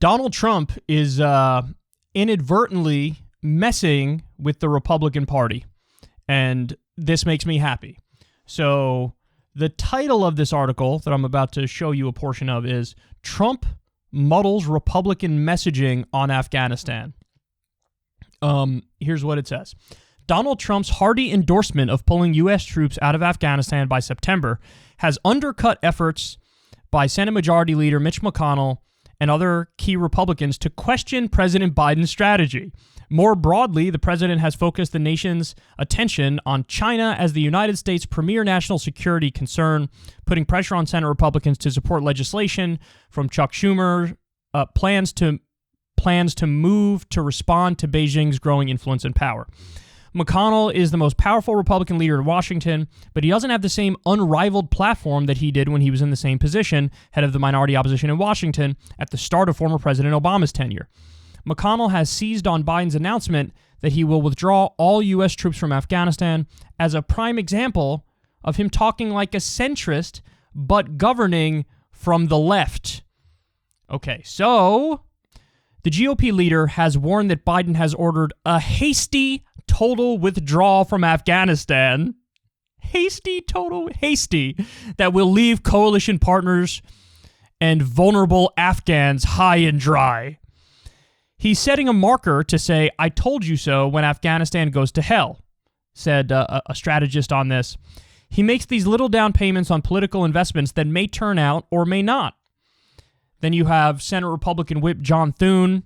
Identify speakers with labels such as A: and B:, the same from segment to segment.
A: Donald Trump is inadvertently messing with the Republican Party, and this makes me happy. So the title of this article that I'm about to show you a portion of is Trump Muddles Republican Messaging on Afghanistan. Here's what it says. Donald Trump's hearty endorsement of pulling U.S. troops out of Afghanistan by September has undercut efforts by Senate Majority Leader Mitch McConnell and other key Republicans to question President Biden's strategy. More broadly, the president has focused the nation's attention on China as the United States' premier national security concern, putting pressure on Senate Republicans to support legislation from Chuck Schumer, plans to move to respond to Beijing's growing influence and power. McConnell is the most powerful Republican leader in Washington, but he doesn't have the same unrivaled platform that he did when he was in the same position, head of the minority opposition in Washington, at the start of former President Obama's tenure. McConnell has seized on Biden's announcement that he will withdraw all U.S. troops from Afghanistan as a prime example of him talking like a centrist, but governing from the left. Okay, so the GOP leader has warned that Biden has ordered a hasty total withdrawal from Afghanistan. Hasty that will leave coalition partners and vulnerable Afghans high and dry. He's setting a marker to say, "I told you so," when Afghanistan goes to hell, said a strategist on this. He makes these little down payments on political investments that may turn out or may not. Then you have Senate Republican Whip John Thune,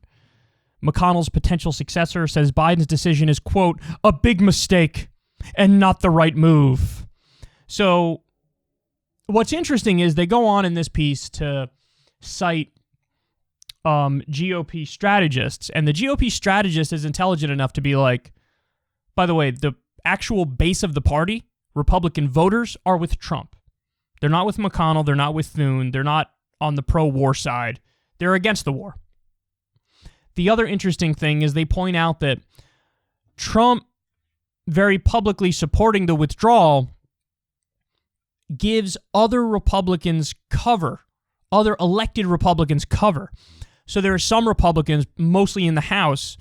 A: McConnell's potential successor, says Biden's decision is, quote, "a big mistake and not the right move." So what's interesting is they go on in this piece to cite GOP strategists, and the GOP strategist is intelligent enough to be like, by the way, the actual base of the party, Republican voters, are with Trump. They're not with McConnell. They're not with Thune. They're not on the pro-war side. They're against the war. The other interesting thing is they point out that Trump very publicly supporting the withdrawal gives other Republicans cover, other elected Republicans cover. So there are some Republicans, mostly in the House,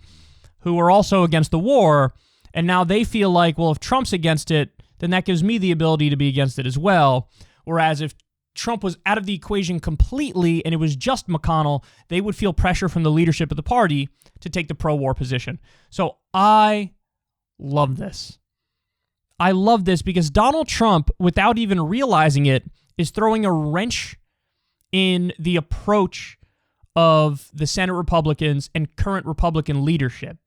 A: who are also against the war, and now they feel like, well, if Trump's against it, then that gives me the ability to be against it as well. Whereas if Trump was out of the equation completely and it was just McConnell, they would feel pressure from the leadership of the party to take the pro-war position. So I love this. I love this because Donald Trump, without even realizing it, is throwing a wrench in the approach of the Senate Republicans and current Republican leadership.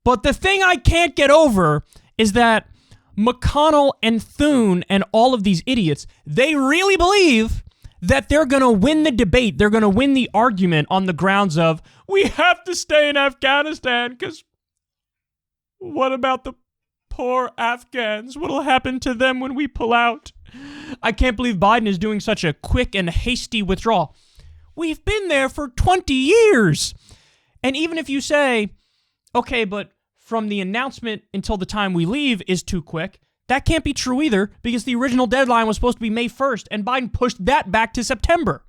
A: But the thing I can't get over is that McConnell and Thune and all of these idiots, they really believe that they're going to win the debate. They're going to win the argument on the grounds of, we have to stay in Afghanistan because what about the poor Afghans? What'll happen to them when we pull out? I can't believe Biden is doing such a quick and hasty withdrawal. We've been there for 20 years. And even if you say, okay, but from the announcement until the time we leave is too quick, that can't be true either because the original deadline was supposed to be May 1st and Biden pushed that back to September.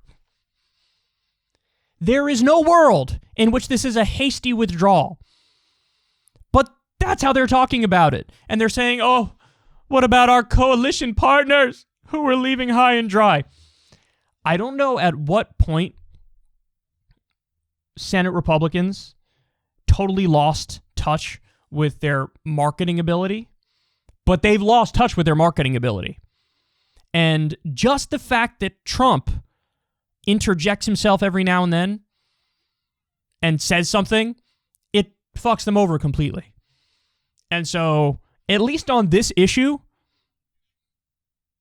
A: There is no world in which this is a hasty withdrawal. But that's how they're talking about it. And they're saying, oh, what about our coalition partners who are leaving high and dry? I don't know at what point Senate Republicans totally lost touch with their marketing ability, but they've lost touch with their marketing ability. And just the fact that Trump interjects himself every now and then and says something, it fucks them over completely. And so, at least on this issue,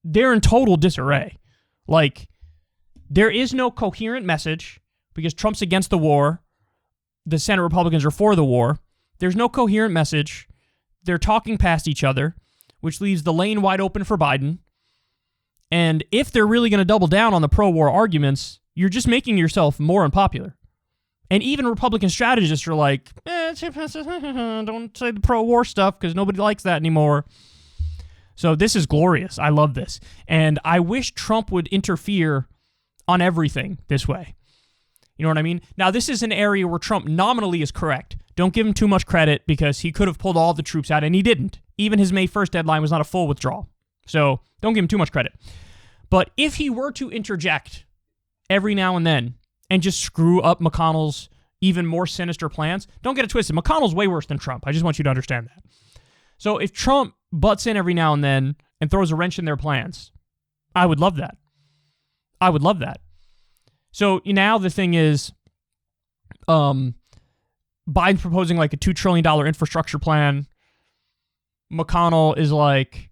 A: they're in total disarray. Like, there is no coherent message because Trump's against the war. The Senate Republicans are for the war. There's no coherent message. They're talking past each other, which leaves the lane wide open for Biden. And if they're really going to double down on the pro-war arguments, you're just making yourself more unpopular. And even Republican strategists are like, don't say the pro-war stuff because nobody likes that anymore. So this is glorious. I love this. And I wish Trump would interfere on everything this way. You know what I mean? Now, this is an area where Trump nominally is correct. Don't give him too much credit because he could have pulled all the troops out, and he didn't. Even his May 1st deadline was not a full withdrawal. So don't give him too much credit. But if he were to interject every now and then and just screw up McConnell's even more sinister plans, don't get it twisted. McConnell's way worse than Trump. I just want you to understand that. So if Trump butts in every now and then and throws a wrench in their plans, I would love that. I would love that. So now the thing is, Biden's proposing like a $2 trillion infrastructure plan. McConnell is like,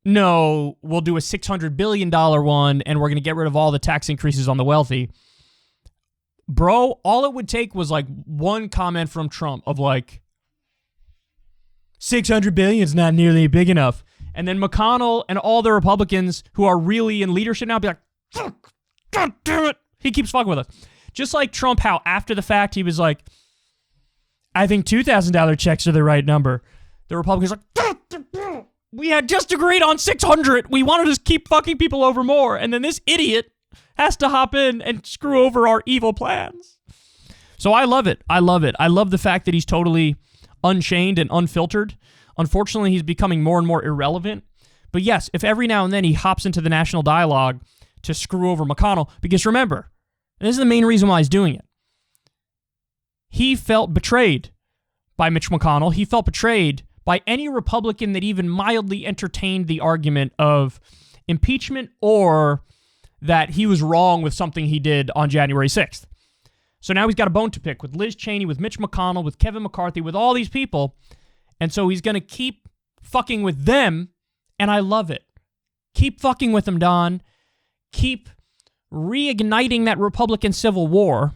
A: no, we'll do a $600 billion one, and we're going to get rid of all the tax increases on the wealthy. Bro, all it would take was like one comment from Trump of like, $600 billion is not nearly big enough. And then McConnell and all the Republicans who are really in leadership now be like, fuck, God damn it. He keeps fucking with us. Just like Trump, how after the fact he was like, I think $2,000 checks are the right number. The Republicans are like, we had just agreed on 600. We wanted to just keep fucking people over more. And then this idiot has to hop in and screw over our evil plans. So I love it. I love it. I love the fact that he's totally unchained and unfiltered. Unfortunately, he's becoming more and more irrelevant. But yes, if every now and then he hops into the national dialogue to screw over McConnell, because remember, and this is the main reason why he's doing it, he felt betrayed by Mitch McConnell. He felt betrayed by any Republican that even mildly entertained the argument of impeachment or that he was wrong with something he did on January 6th. So now he's got a bone to pick with Liz Cheney, with Mitch McConnell, with Kevin McCarthy, with all these people. And so he's going to keep fucking with them, and I love it. Keep fucking with them, Don. Keep reigniting that Republican Civil War.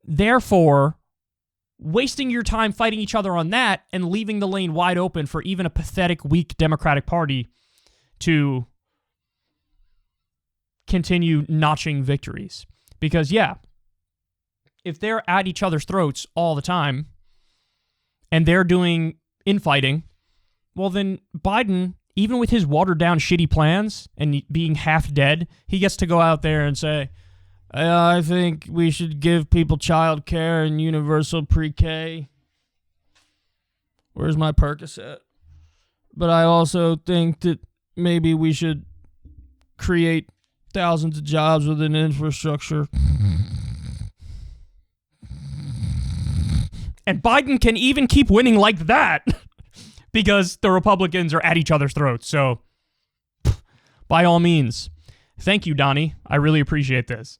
A: Therefore, wasting your time fighting each other on that and leaving the lane wide open for even a pathetic, weak Democratic Party to continue notching victories. Because, yeah, if they're at each other's throats all the time and they're doing infighting, well, then Biden, even with his watered-down shitty plans and being half dead, he gets to go out there and say, I think we should give people child care and universal pre-K. Where's my Percocet? But I also think that maybe we should create thousands of jobs within infrastructure. And Biden can even keep winning like that because the Republicans are at each other's throats. So, by all means, thank you, Donnie. I really appreciate this.